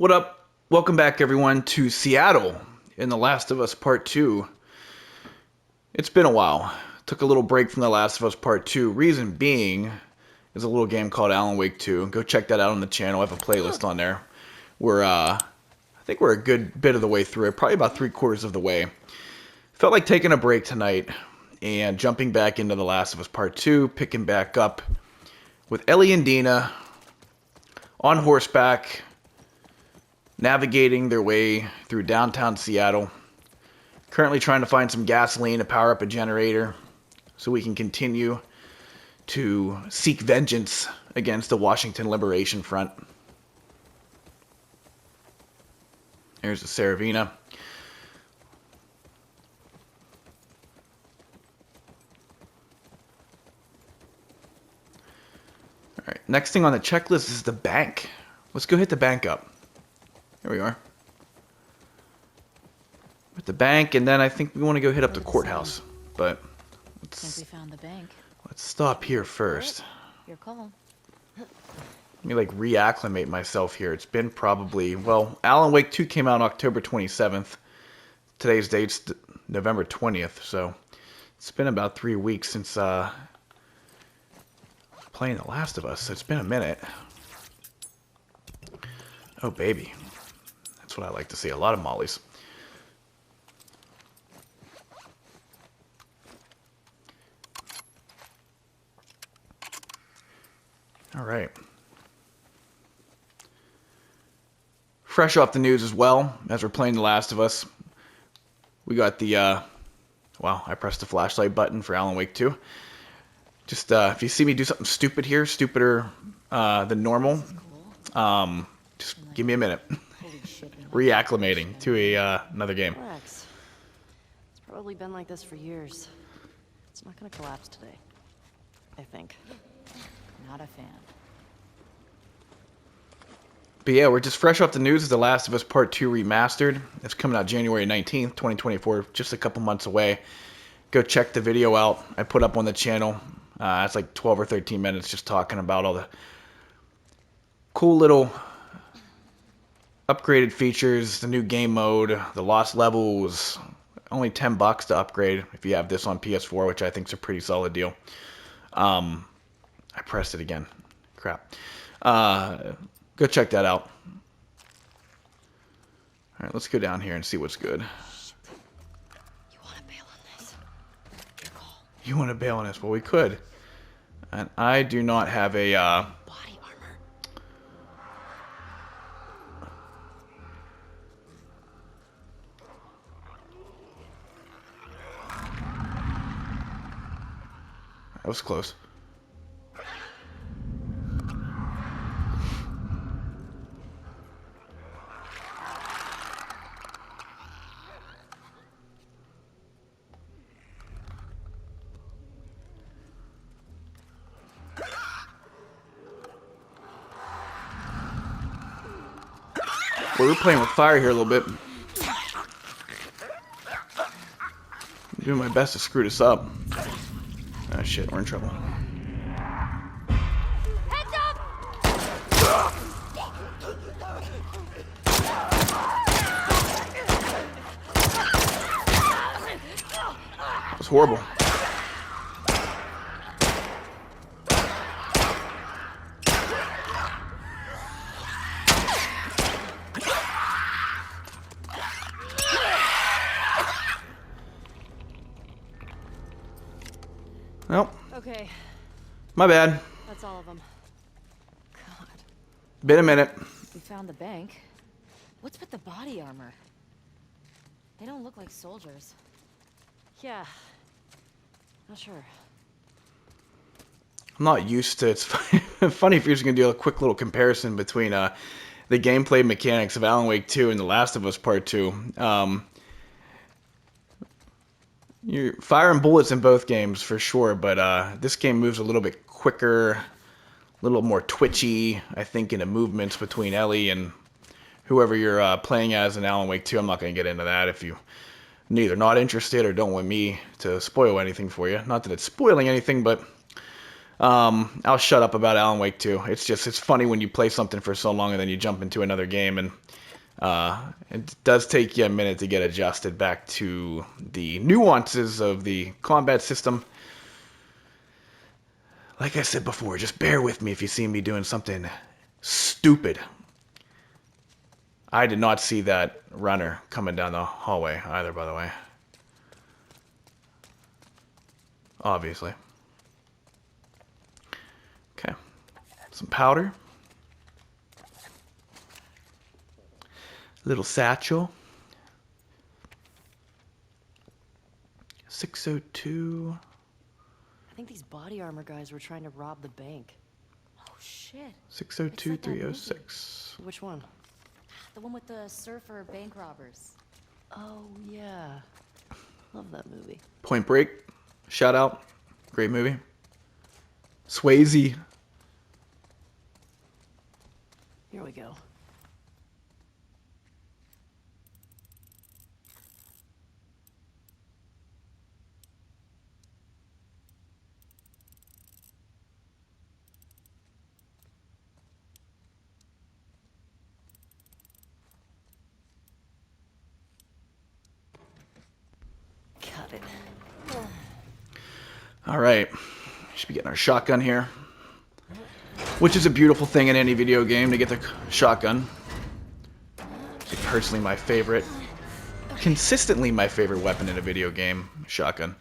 What up? Welcome back, everyone, to Seattle in The Last of Us Part 2. It's been a while. Took a little break from The Last of Us Part 2. Reason being is a little game called Alan Wake 2. Go check that out on the channel. I have a playlist on there. I think we're a good bit of the way through it. Probably about 3/4 of the way. Felt like taking a break tonight and jumping back into The Last of Us Part 2. Picking back up with Ellie and Dina on horseback, navigating their way through downtown Seattle. Currently trying to find some gasoline to power up a generator so we can continue to seek vengeance against the Washington Liberation Front. There's the Serevena. Alright, next thing on the checklist is the bank. Let's go hit the bank up. There we are. With the bank, and then I think we want to go hit up the courthouse. But Since we found the bank. Let's stop here first. Your call. Let me reacclimate myself here. It's been probably, well, Alan Wake 2 came out October 27th. Today's date's November 20th, so it's been about 3 weeks since playing The Last of Us. So it's been a minute. Oh, baby. That's what I like to see. A lot of mollies. All right. Fresh off the news as well, as we're playing The Last of Us, we got the, wow, I pressed the flashlight button for Alan Wake 2. Just, if you see me do something stupid here, stupider than normal, just give me a minute. Reacclimating to another game. Relax. It's probably been like this for years. It's not gonna collapse today. I think. Not a fan. But yeah, we're just fresh off the news of The Last of Us Part 2 Remastered. It's coming out January 19th, 2024, just a couple months away. Go check the video out I put up on the channel. It's like 12 or 13 minutes just talking about all the cool little upgraded features, the new game mode, the lost levels. Only $10 to upgrade if you have this on PS4, which I think is a pretty solid deal. I pressed it again. Crap. Go check that out. Alright, let's go down here and see what's good. You wanna bail on this? Your call. You want to bail on this? Well, we could. And I do not have a, Body armor. That was close. Well, we're playing with fire here a little bit. I'm doing my best to screw this up. Oh shit, we're in trouble. Heads up! It was horrible. Well, Okay, my bad. that's all of them. God, Been a minute. we found the bank. What's with the body armor? They don't look like soldiers. Yeah, not sure. I'm not used to it. It's funny if you're just going to do a quick little comparison between the gameplay mechanics of Alan Wake 2 and The Last of Us Part 2. You're firing bullets in both games for sure, but this game moves a little bit quicker, a little more twitchy, I think, in the movements between Ellie and whoever you're playing as in Alan Wake 2. I'm not going to get into that if you neither not interested or don't want me to spoil anything for you. Not that it's spoiling anything, but I'll shut up about Alan Wake 2. It's funny when you play something for so long and then you jump into another game, and it does take you a minute to get adjusted back to the nuances of the combat system. Like I said before, just bear with me if you see me doing something stupid. I did not see that runner coming down the hallway either, by the way. Obviously. Okay. Some powder. Little satchel. 602. I think these body armor guys were trying to rob the bank. Oh shit. 602 306. Which one? The one with the surfer bank robbers. Oh yeah. Love that movie. Point Break. Shout out. Great movie. Swayze. Here we go. Got it. All right. Should be getting our shotgun here. Which is a beautiful thing in any video game, to get the shotgun. It's personally my favorite. Consistently my favorite weapon in a video game. Shotgun.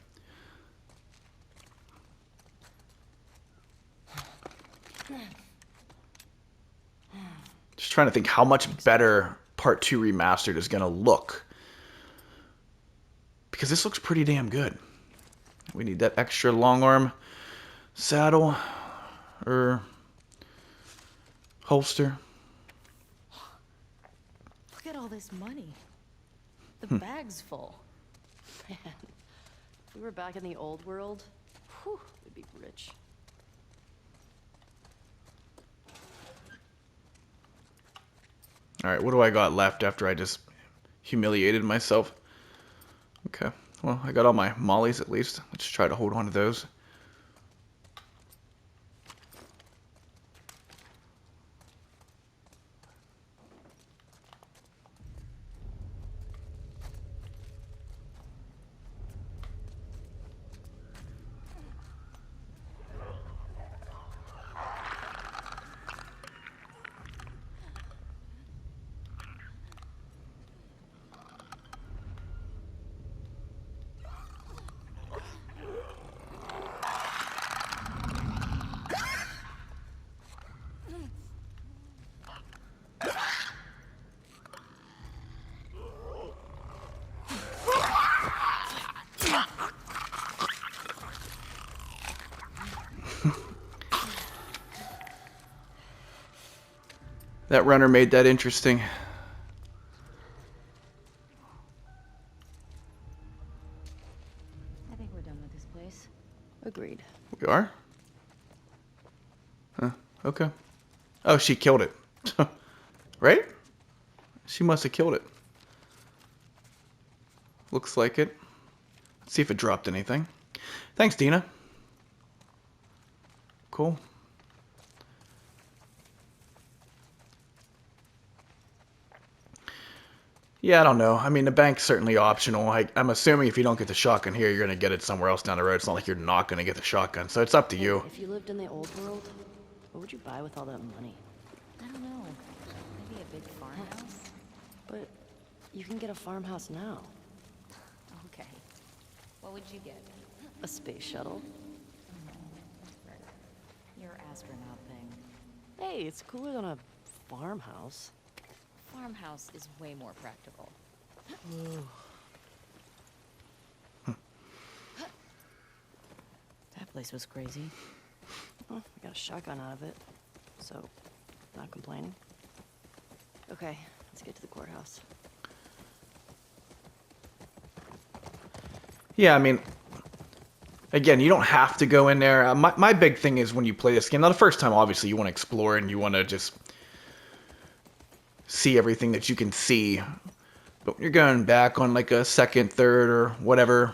Just trying to think how much better Part 2 Remastered is going to look. Because this looks pretty damn good. We need that extra long arm saddle or holster. Look at all this money. The bag's full. Man, if we were back in the old world, whew, we'd be rich. Alright, what do I got left after I just humiliated myself? Okay, well, I got all my mollies at least. Let's try to hold on to those. That runner made that interesting. I think we're done with this place. Agreed. We are? Huh, okay. Oh, she killed it. Right? She must have killed it. Looks like it. Let's see if it dropped anything. Thanks, Dina. Cool. Yeah, I don't know. I mean, the bank's certainly optional. I'm assuming if you don't get the shotgun here, you're going to get it somewhere else down the road. It's not like you're not going to get the shotgun, so it's up to you. If you lived in the old world, what would you buy with all that money? I don't know. Maybe a big farmhouse? But you can get a farmhouse now. Okay. What would you get? A space shuttle. Your astronaut thing. Hey, it's cooler than a farmhouse. Farmhouse is way more practical. That place was crazy. Well, I got a shotgun out of it, so not complaining. Okay, let's get to the courthouse. Yeah, I mean, again, you don't have to go in there. My big thing is when you play this game, now the first time, obviously, you want to explore and you want to just see everything that you can see. But when you're going back on like a second, third, or whatever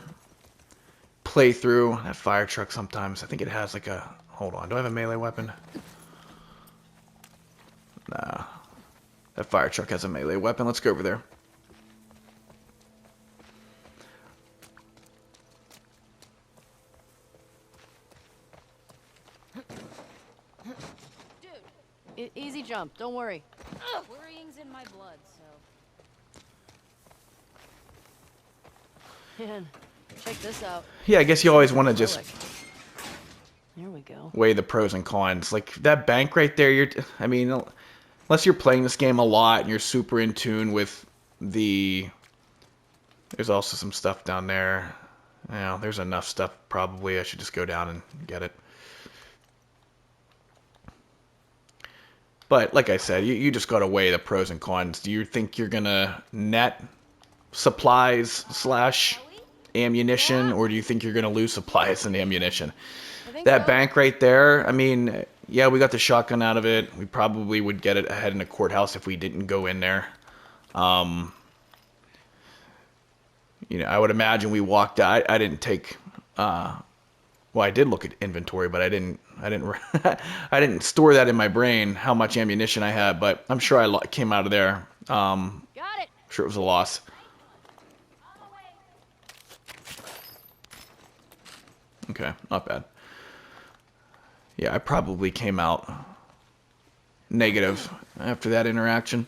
playthrough, that fire truck sometimes, I think it has like a Hold on. Do I have a melee weapon? Nah. That fire truck has a melee weapon. Let's go over there. Dude, easy jump. Don't worry. Worrying's in my blood, so. Man, check this out. Yeah, I guess you always want to just There we go. weigh the pros and cons. Like that bank right there, I mean, unless you're playing this game a lot and you're super in tune with the... There's also some stuff down there. Yeah, there's enough stuff. Probably I should just go down and get it. But like I said, you just got to weigh the pros and cons. Do you think you're going to net supplies / ammunition, or do you think you're going to lose supplies and ammunition? That bank right there, I mean, yeah, we got the shotgun out of it. We probably would get it ahead in the courthouse if we didn't go in there. You know, I would imagine we walked out. I didn't take... well, I did look at inventory, but I didn't I didn't store that in my brain, how much ammunition I had, but I'm sure I came out of there. Got it. I'm sure it was a loss. Okay, not bad. Yeah, I probably came out negative after that interaction.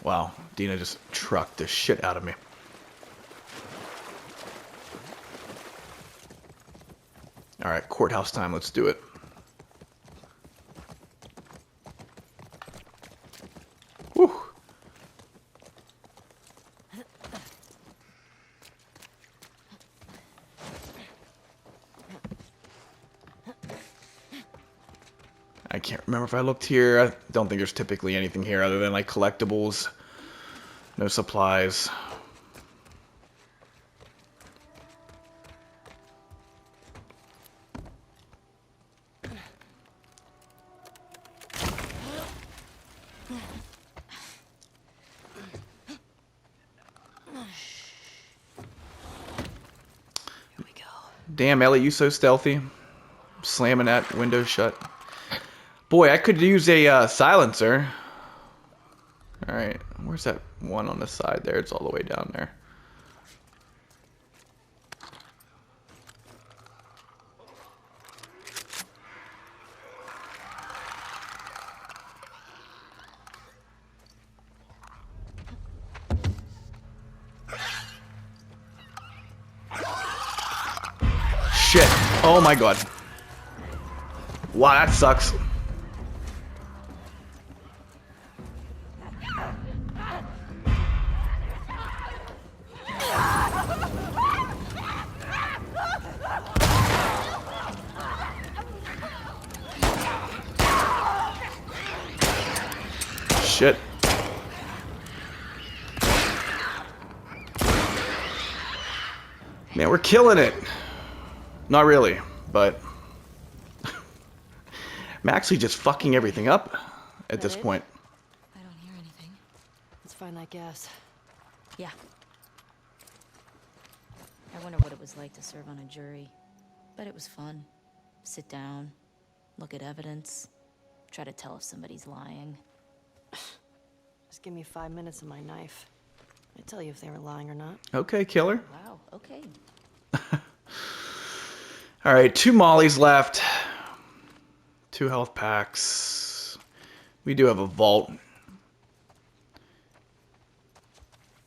Wow, Dina just trucked the shit out of me. Alright, courthouse time, let's do it. Whew. I can't remember if I looked here. I don't think there's typically anything here other than like collectibles. No supplies. Damn, Ellie, you so stealthy. Slamming that window shut. Boy, I could use a silencer. Alright, where's that one on the side there? It's all the way down there. Shit. Oh my god. Wow, that sucks. Shit. Man, we're killing it. Not really, but I'm actually just fucking everything up at this point. I don't hear anything. Let's find that gas. Yeah. I wonder what it was like to serve on a jury. But it was fun. Sit down, look at evidence, try to tell if somebody's lying. Just give me 5 minutes and my knife. I'd tell you if they were lying or not. Okay, killer. Wow, okay. Alright, 2 mollies left. 2 health packs. We do have a vault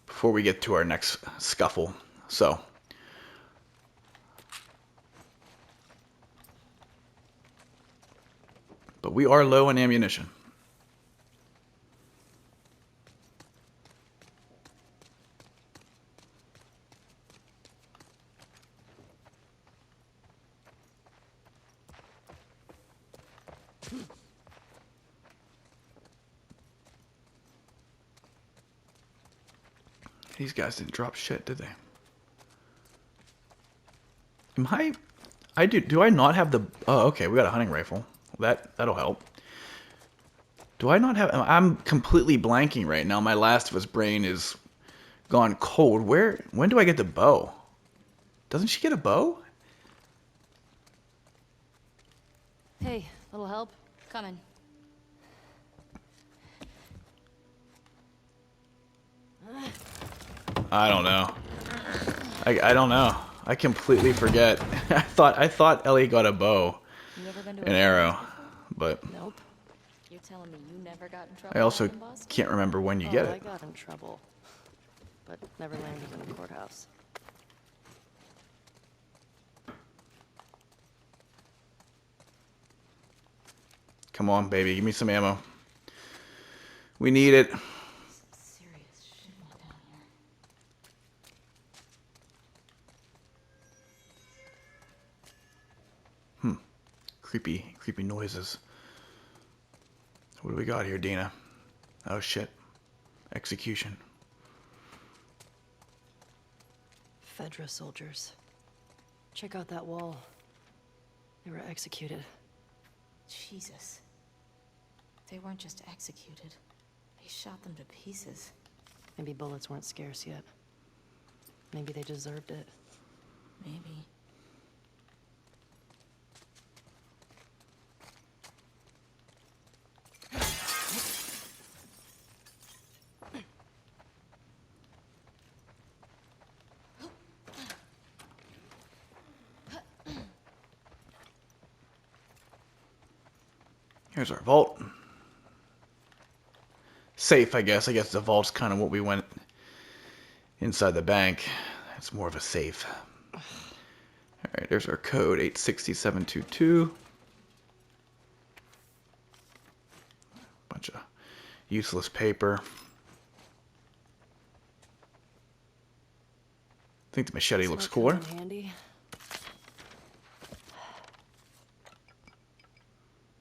before we get to our next scuffle. So. But we are low on ammunition. These guys didn't drop shit, did they? Am do I not have the... Oh, okay, we got a hunting rifle. That'll help. Do I not have... I'm completely blanking right now. My Last of Us brain is gone cold. When do I get the bow? Doesn't she get a bow? Hey, little help? Coming. I don't know. I don't know. I completely forget. I thought Ellie got a bow, You ever been to an a arrow, firehouse before? but Nope. You're telling me you never got in trouble I also having boss? can't remember when you get I it. got in trouble, but never landed in the courthouse. Come on, baby, give me some ammo. We need it. Serious shit went down here. Creepy noises. What do we got here, Dina? Oh shit. Execution. Fedra soldiers. Check out that wall. They were executed. Jesus. They weren't just executed. They shot them to pieces. Maybe bullets weren't scarce yet. Maybe they deserved it. Maybe. Here's our vault. Safe, I guess. I guess the vault's kind of what we went inside the bank. It's more of a safe. Alright, there's our code, 860722. Bunch of useless paper. I think the machete looks Smoke cooler. comes in handy.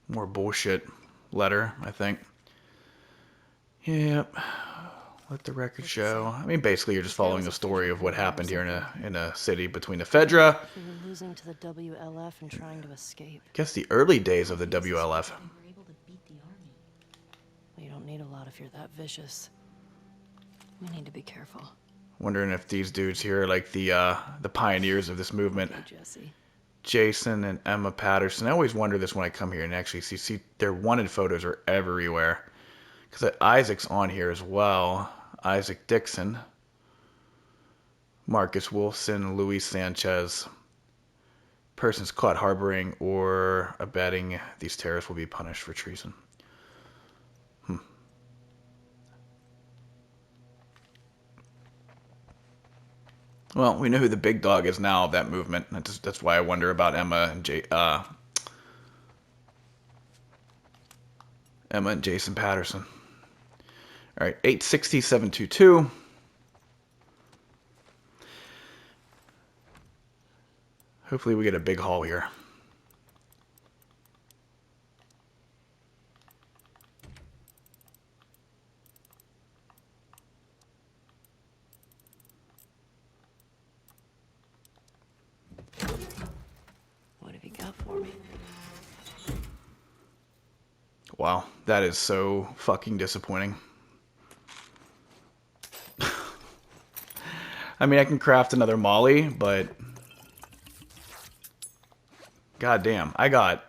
More bullshit letter, I think. Yep. Let the record show. I mean, basically, you're just following the story of what happened here in a city between the Fedra. We were losing to the WLF and trying to escape. I guess the early days of the WLF. They were able to beat the army. Well, you don't need a lot if you're that vicious. We need to be careful. Wondering if these dudes here are like the pioneers of this movement. Okay, Jesse. Jason and Emma Patterson. I always wonder this when I come here and actually see their wanted photos are everywhere. Because Isaac's on here as well. Isaac Dixon. Marcus Wilson, Luis Sanchez. Persons caught harboring or abetting these terrorists will be punished for treason. Well, we know who the big dog is now of that movement. That's why I wonder about Emma and Jason Patterson. All right, 860722. Hopefully we get a big haul here. What have you got for me? Wow, that is so fucking disappointing. I mean, I can craft another Molly, but goddamn, I got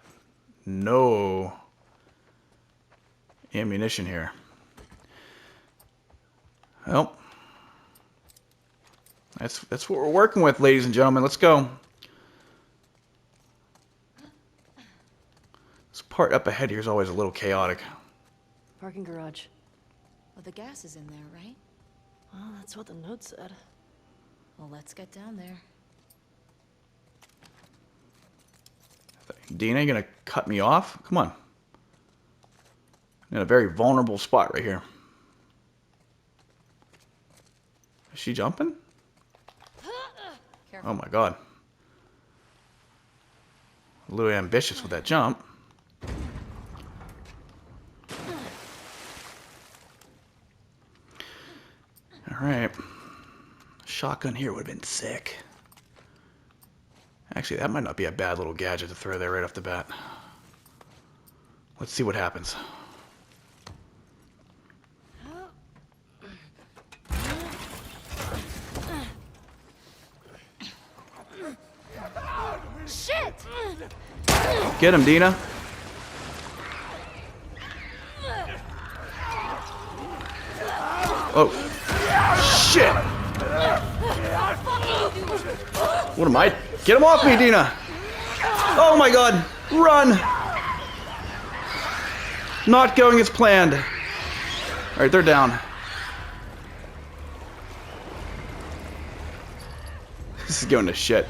no ammunition here. Well, that's what we're working with, ladies and gentlemen. Let's go. This part up ahead here is always a little chaotic. Parking garage. Well, the gas is in there, right? Well, that's what the note said. Well, let's get down there. Dina, you gonna cut me off? Come on. In a very vulnerable spot right here. Is she jumping? Careful. Oh my god. A little ambitious with that jump. Alright. Shotgun here would have been sick. Actually, that might not be a bad little gadget to throw there right off the bat. Let's see what happens. Get him, Dina. Oh. Shit. What am I? Get him off me, Dina. Oh my god. Run. Not going as planned. Alright, they're down. This is going to shit.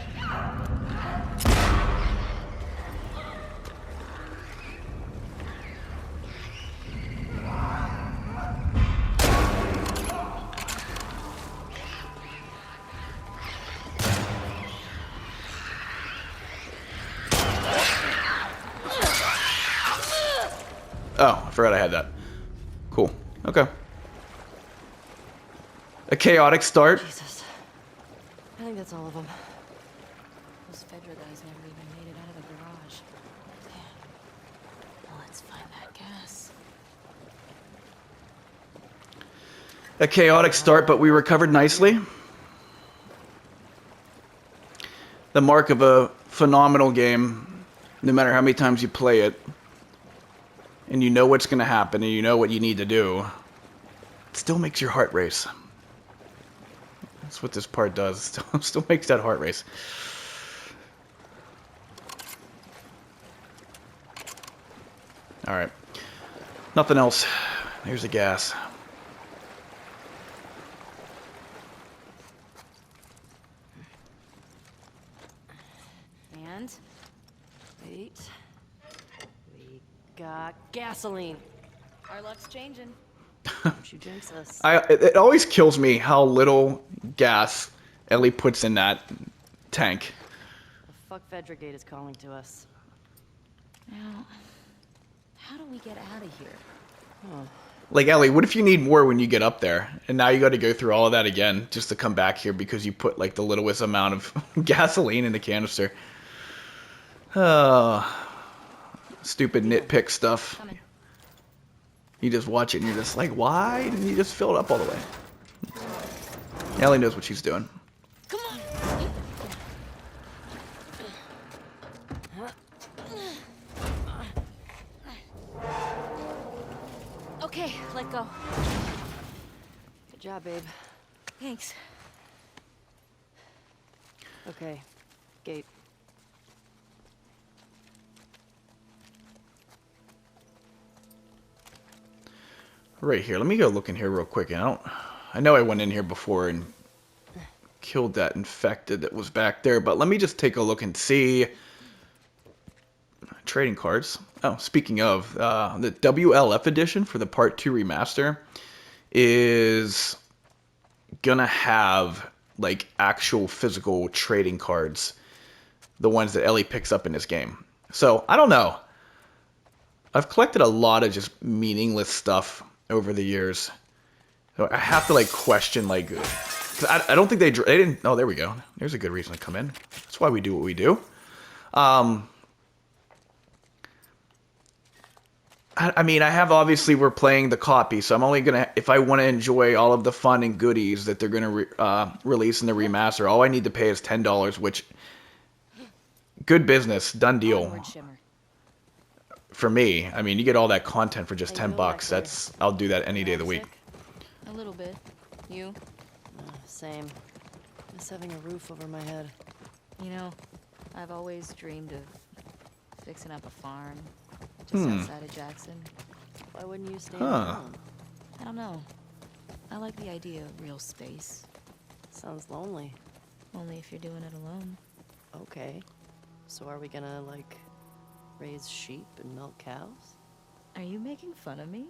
Oh, I forgot I had that. Cool. Okay. A chaotic start. Jesus. I think that's all of them. Those Fedra guys never even made it out of the garage. Damn. Well, let's find that gas. A chaotic start, but we recovered nicely. The mark of a phenomenal game, no matter how many times you play it, and you know what's going to happen, and you know what you need to do, it still makes your heart race. That's what this part does. It still makes that heart race. Alright. Nothing else. Here's the gas. And wait, we got gasoline. Our luck's changing. Don't you jinx us. It always kills me how little gas Ellie puts in that tank. The fuck Fedra Gate is calling to us. Now, how do we get out of here? Oh. Like, Ellie, what if you need more when you get up there? And now you got to go through all of that again just to come back here because you put, like, the littlest amount of gasoline in the canister. Stupid nitpick stuff. Coming. You just watch it and you're just like, why didn't you just fill it up all the way? Ellie knows what she's doing. Come on. Okay, let go. Good job, babe. Thanks. Okay, gate. Right here. Let me go look in here real quick. I know I went in here before and killed that infected that was back there, but let me just take a look and see. Trading cards. Oh, speaking of, the WLF edition for the Part 2 remaster is gonna have, like, actual physical trading cards. The ones that Ellie picks up in this game. So, I don't know. I've collected a lot of just meaningless stuff over the years. So I have to, like, question, like, 'cause I don't think they didn't. Oh, there we go. There's a good reason to come in. That's why we do what we do. I mean, I have, obviously, we're playing the copy, so I'm only gonna, if I want to enjoy all of the fun and goodies that they're gonna release in the remaster, all I need to pay is $10, which, good business, done deal. Onward, Shimmer. For me, I mean, you get all that content for just Hey, 10 you bucks. like That's, I'll do that any day of the week. A little bit. You? Same. Just having a roof over my head. You know, I've always dreamed of fixing up a farm just outside of Jackson. Why wouldn't you stay Huh. at home? I don't know. I like the idea of real space. Sounds lonely. Only if you're doing it alone. Okay. So are we gonna, like, raise sheep and milk cows? Are you making fun of me?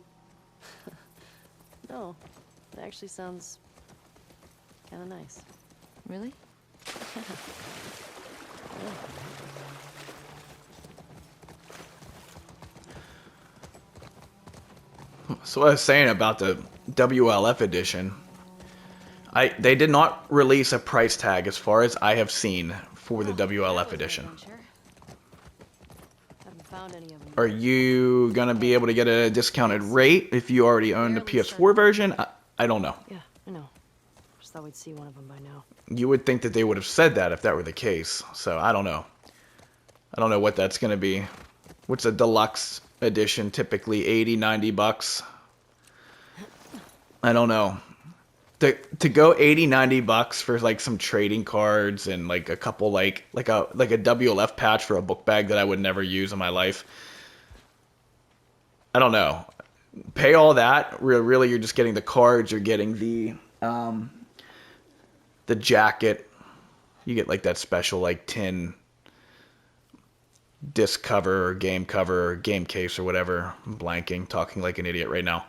No. It actually sounds kind of nice. Really? So what I was saying about the WLF edition, they did not release a price tag as far as I have seen for the WLF edition. Haven't found any of them. Are you gonna be able to get a discounted rate if you already own the PS4 version? I don't know. Yeah, I know. Just thought we'd see one of them by now. You would think that they would have said that if that were the case. So I don't know. I don't know what that's going to be. What's a deluxe edition? Typically 80, 90 bucks. I don't know. To go 80, 90 bucks for like some trading cards and like a couple like a WLF patch for a book bag that I would never use in my life. I don't know. Pay all that. Really, you're just getting the cards. You're getting the jacket. You get like that special like tin disc cover or game case or whatever. I'm blanking, talking like an idiot right now.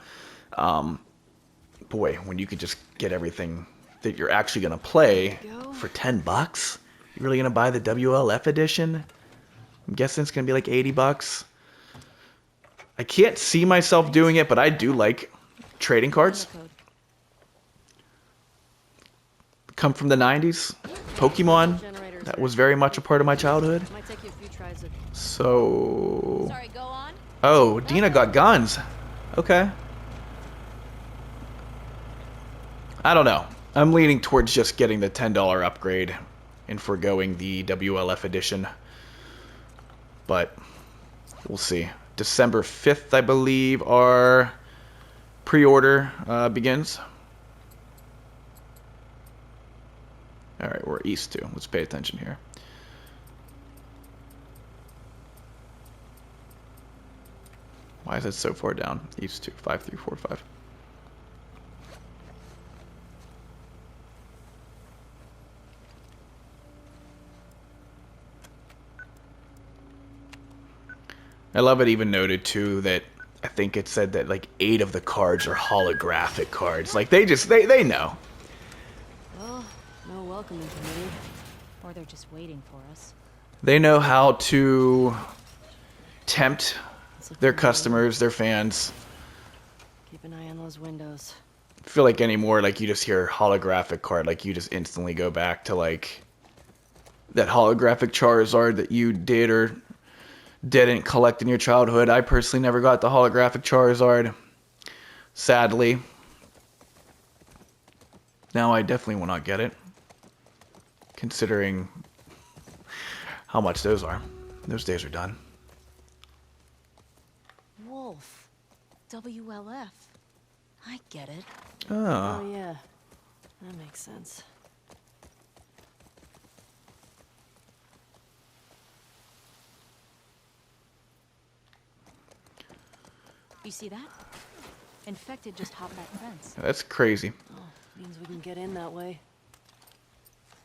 Boy, when you could just get everything that you're actually gonna play for $10, you're really gonna buy the WLF edition? I'm guessing it's gonna be like 80 bucks. I can't see myself doing it, but I do like trading cards. Come from the 90s. Pokemon, that was very much a part of my childhood. So... Sorry, go on. Oh, Dina got guns. Okay. I don't know. I'm leaning towards just getting the $10 upgrade and foregoing the WLF edition. But we'll see. December 5th, I believe, our pre-order begins. Alright, we're east too. Let's pay attention here. Why is it so far down? East 2, 5, 3, 4, 5. I love it even noted too that I think it said that like 8 of the cards are holographic cards. Like they know. Well, no welcoming committee. Or they're just waiting for us. They know how to tempt their customers, their fans. Keep an eye on those windows. I feel like anymore, like you just hear holographic card, like you just instantly go back to like that holographic Charizard that you did or didn't collect in your childhood. I personally never got the holographic Charizard, sadly. Now I definitely will not get it, considering how much those are. Those days are done. Wolf. WLF. I get it. Oh. Oh yeah, that makes sense. You see that? Infected just hopped that fence. That's crazy. Oh, means we can get in that way.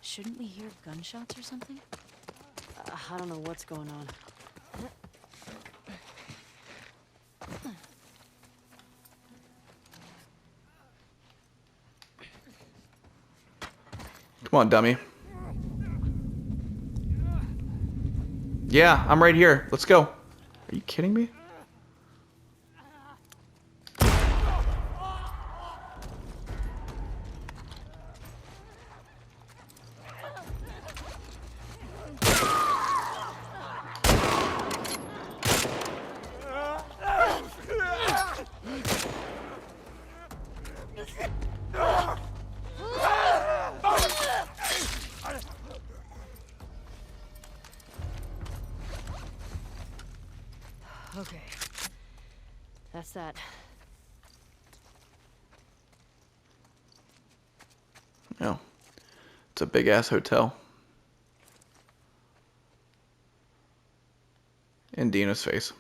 Shouldn't we hear gunshots or something? I don't know what's going on. Come on, dummy. Yeah, I'm right here. Let's go. Are you kidding me? Okay. That's that. Oh. It's a big ass hotel. In Dina's face.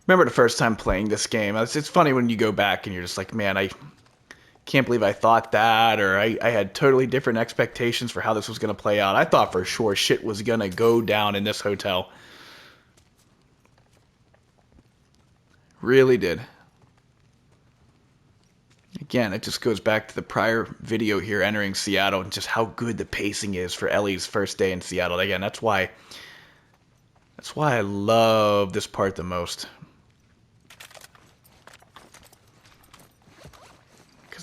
Remember the first time playing this game. It's funny when you go back and you're just like, man, I can't believe I thought that, or I had totally different expectations for how this was going to play out. I thought for sure shit was going to go down in this hotel. Really did. Again, it just goes back to the prior video here, entering Seattle, and just how good the pacing is for Ellie's first day in Seattle. Again, that's why I love this part the most.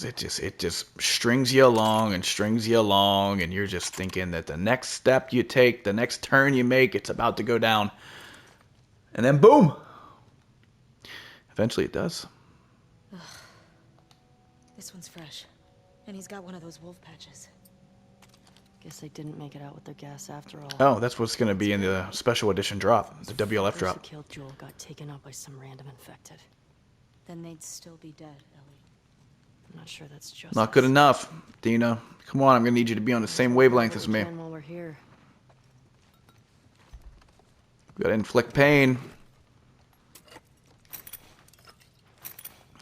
Because it just strings you along and strings you along, and you're just thinking that the next step you take, the next turn you make, it's about to go down. And then boom! Eventually it does. This one's fresh. And he's got one of those wolf patches. Guess they didn't make it out with their gas after all. Oh, that's what's going to be in the special edition drop, the WLF Who drop. killed Joel got taken out by some random infected. Then they'd still be dead, Ellie. I'm not sure that's just Not good enough, Dina. Come on, I'm going to need you to be on the same wavelength as me. While we're here. We gotta inflict pain.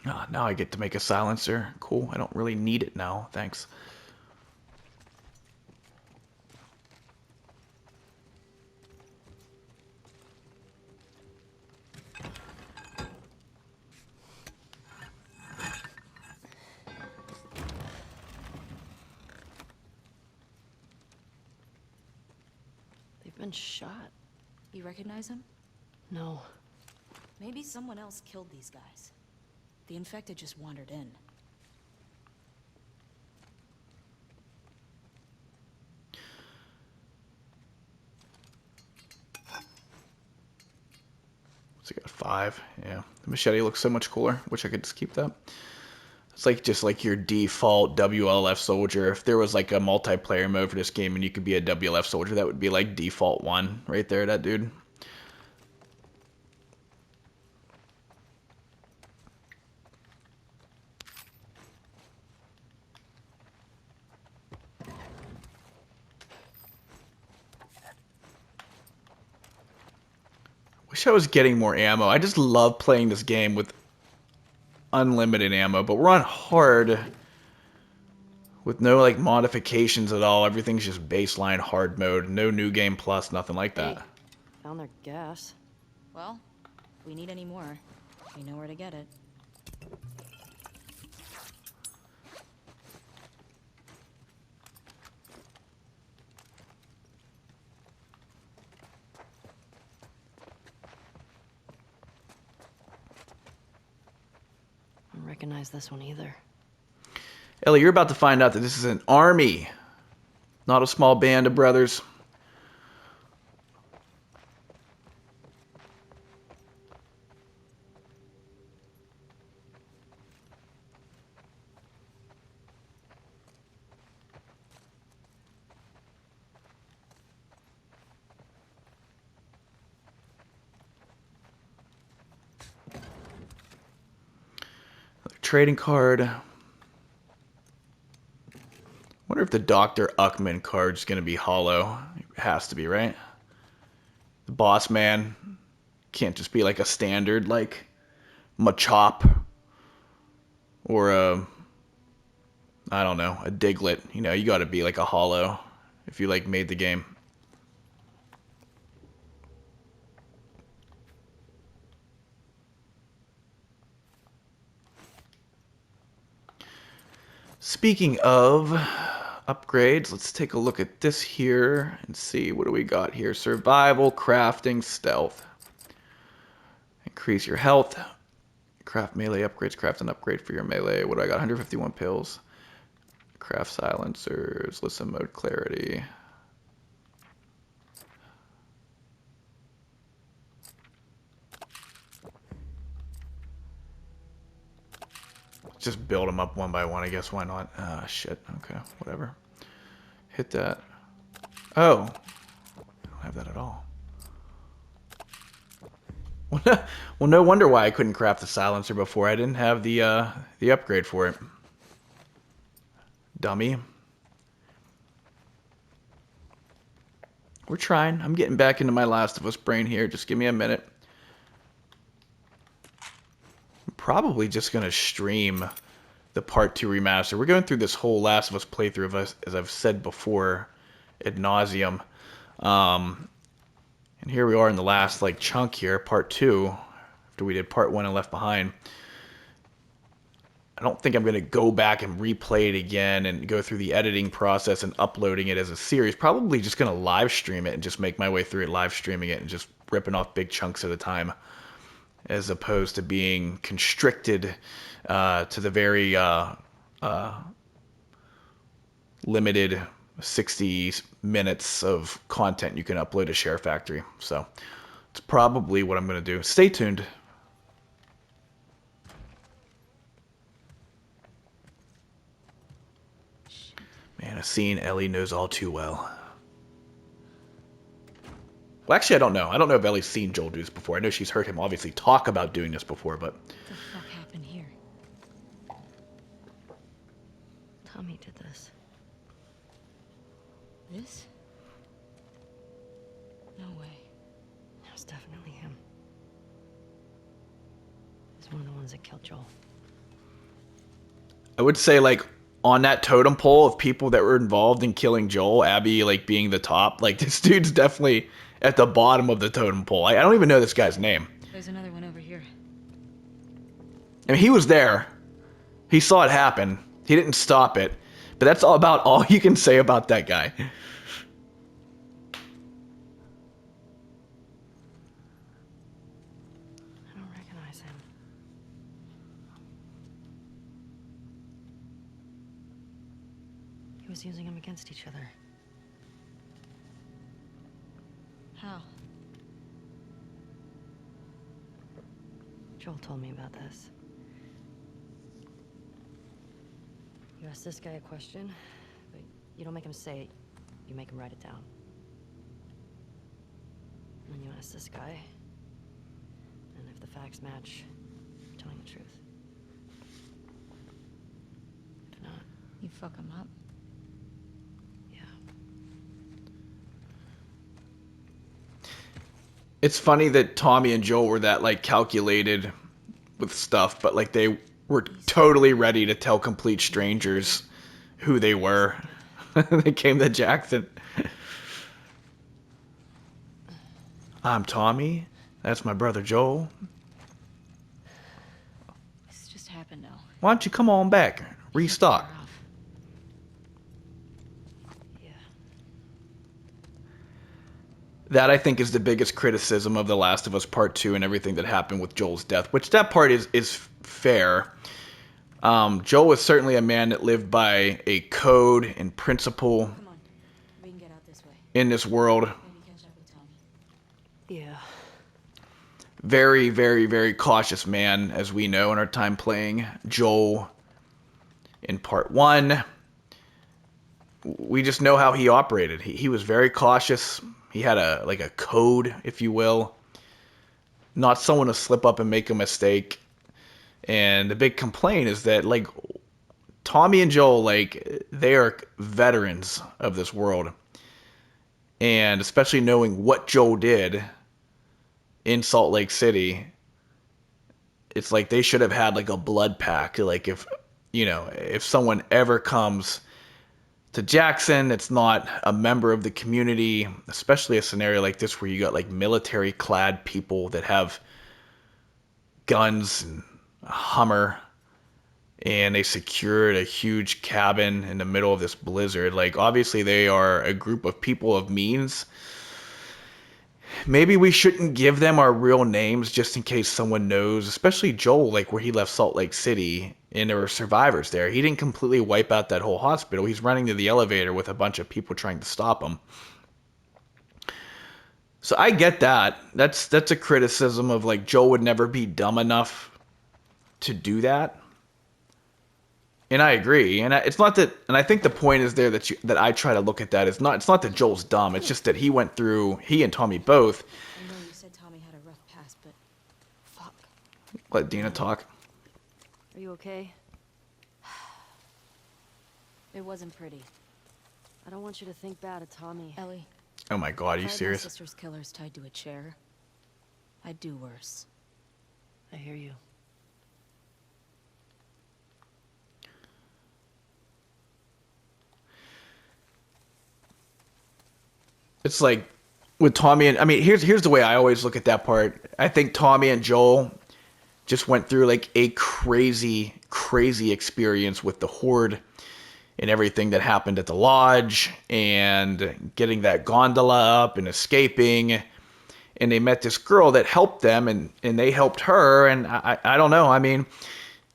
Ah, now I get to make a silencer. Cool, I don't really need it now, thanks. They've been shot. You recognize him? No. Maybe someone else killed these guys. The infected just wandered in. So I got 5. Yeah, the machete looks so much cooler. Wish I could just keep that. It's like just like your default WLF soldier. If there was like a multiplayer mode for this game and you could be a WLF soldier, that would be like default 1 right there, that dude. Wish I was getting more ammo. I just love playing this game with unlimited ammo, but we're on hard with no like modifications at all. Everything's just baseline hard mode. No new game plus, nothing like that. Hey, found their gas. Well, if we need any more, we know where to get it. I don't recognize this one either. Ellie, you're about to find out that this is an army, not a small band of brothers. Trading card. Wonder if the Dr. Uckman card's gonna be hollow. It has to be, right? The boss man can't just be like a standard like Machop or a, I don't know, a Diglett. You know, you gotta be like a hollow if you like made the game. Speaking of upgrades, let's take a look at this here and see what do we got here. Survival, crafting, stealth. Increase your health. Craft melee upgrades, craft an upgrade for your melee. What do I got? 151 pills. Craft silencers, listen mode clarity. Just build them up one by one, I guess. Why not? Ah, shit. Okay, whatever. Hit that. Oh. I don't have that at all. Well, no wonder why I couldn't craft the silencer before. I didn't have the upgrade for it. Dummy. We're trying. I'm getting back into my Last of Us brain here. Just give me a minute. I'm probably just going to stream the Part 2 remaster. We're going through this whole Last of Us playthrough, of us, as I've said before, ad nauseum. And here we are in the last like chunk here, Part 2, after we did Part 1 and Left Behind. I don't think I'm going to go back and replay it again and go through the editing process and uploading it as a series. Probably just going to live stream it and just make my way through it, live streaming it and just ripping off big chunks at a time, as opposed to being constricted to the very limited 60 minutes of content you can upload to Share Factory. So it's probably what I'm going to do. Stay tuned. Man, a scene Ellie knows all too well. Well, actually, I don't know. I don't know if Ellie's seen Joel do this before. I know she's heard him obviously talk about doing this before, but... What the fuck happened here? Tommy did this. This? No way. It was definitely him. He's one of the ones that killed Joel. I would say, like, on that totem pole of people that were involved in killing Joel, Abby, like, being the top, like, this dude's definitely at the bottom of the totem pole. I don't even know this guy's name. There's another one over here. I mean, he was there. He saw it happen. He didn't stop it. But that's about all you can say about that guy. I don't recognize him. He was using them against each other. How? Joel told me about this. You ask this guy a question, but you don't make him say it, you make him write it down. And then you ask this guy, and if the facts match, you're telling the truth. If not, You fuck him up? yeah. It's funny that Tommy and Joel were that, like, calculated with stuff, but, like, they were totally ready to tell complete strangers who they were. They came to Jackson. I'm Tommy. That's my brother Joel. This just happened now. Why don't you come on back? Restock. Far off. Yeah. That, I think, is the biggest criticism of The Last of Us Part 2 and everything that happened with Joel's death, which that part is fair. Joel was certainly a man that lived by a code and principle Come on. We can get out this way. in this world. Maybe catch up with Tommy. Yeah. Very, very, very cautious man, as we know in our time playing Joel in Part 1. We just know how he operated. He was very cautious. He had a code, if you will. Not someone to slip up and make a mistake. And the big complaint is that, like, Tommy and Joel, like, they are veterans of this world. And especially knowing what Joel did in Salt Lake City, it's like they should have had, like, a blood pact. Like, if someone ever comes to Jackson, it's not a member of the community, especially a scenario like this where you got, like, military-clad people that have guns and a Hummer, and they secured a huge cabin in the middle of this blizzard. Like, obviously they are a group of people of means. Maybe we shouldn't give them our real names just in case someone knows, especially Joel, like where he left Salt Lake City and there were survivors there. He didn't completely wipe out that whole hospital. He's running to the elevator with a bunch of people trying to stop him. So I get that. That's a criticism of, like, Joel would never be dumb enough to do that. And I agree. And it's not that, and I think the point is there that I try to look at that. It's not that Joel's dumb. It's just that he and Tommy both. I know you said Tommy had a rough past, but fuck. Let Dina talk. Are you okay? It wasn't pretty. I don't want you to think bad of Tommy. Ellie, Oh my God, are you if I had my serious? sister's killers tied to a chair, I'd do worse. I hear you. It's like with Tommy and, I mean, here's the way I always look at that part. I think Tommy and Joel just went through, like, a crazy, crazy experience with the Horde and everything that happened at the lodge and getting that gondola up and escaping. And they met this girl that helped them, and they helped her. And I don't know. I mean,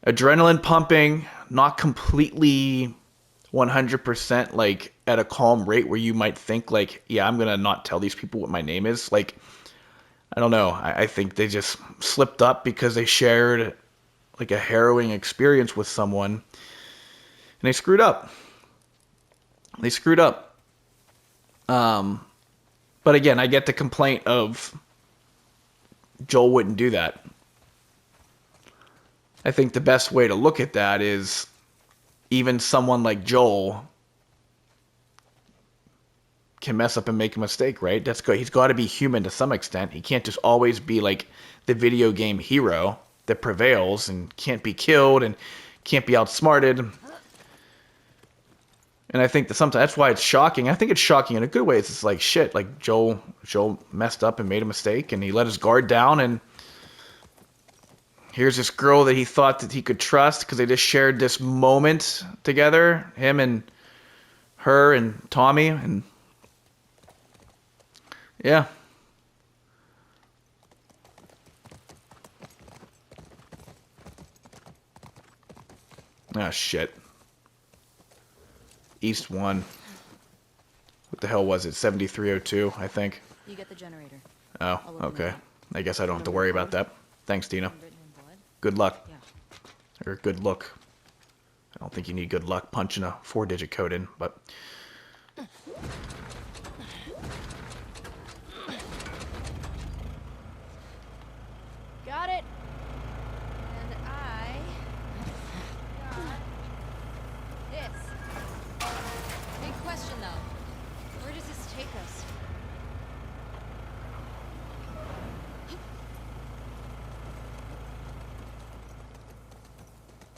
adrenaline pumping, not completely 100% like at a calm rate where you might think like, yeah, I'm gonna not tell these people what my name is. Like, I don't know. I think they just slipped up because they shared like a harrowing experience with someone, and they screwed up. They screwed up. But again, I get the complaint of Joel wouldn't do that. I think the best way to look at that is even someone like Joel can mess up and make a mistake, right? That's good. He's got to be human to some extent. He can't just always be like the video game hero that prevails and can't be killed and can't be outsmarted. And I think that sometimes that's why it's shocking. I think it's shocking in a good way. It's like shit. Like Joel messed up and made a mistake, and he let his guard down. And here's this girl that he thought that he could trust because they just shared this moment together, him and her and Tommy, and yeah. Ah, shit. East 1. What the hell was it? 7302, I think. You get the generator. Oh, okay. I guess I don't have to worry about that. Thanks, Dina. Good luck. Yeah. Or good look. I don't think you need good luck punching a 4-digit code in, but... Got it. And I got this. Big question though. Where does this take us?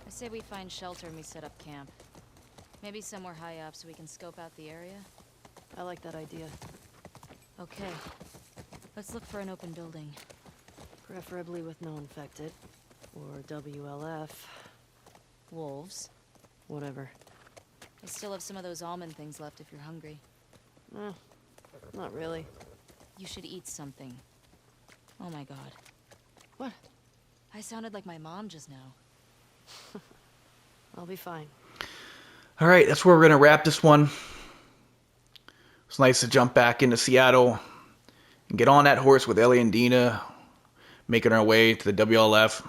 I say we find shelter and we set up camp. Maybe somewhere high up so we can scope out the area. I like that idea. Okay. Let's look for an open building. Preferably with no infected. Or WLF. Wolves. Whatever. I still have some of those almond things left if you're hungry. Not really. You should eat something. Oh my god. What? I sounded like my mom just now. I'll be fine. All right, that's where we're going to wrap this one. It's nice to jump back into Seattle and get on that horse with Ellie and Dina, making our way to the WLF.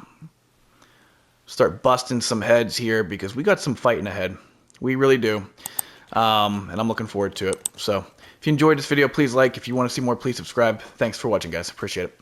Start busting some heads here because we got some fighting ahead. We really do. And I'm looking forward to it. So if you enjoyed this video, please like. If you want to see more, please subscribe. Thanks for watching, guys. Appreciate it.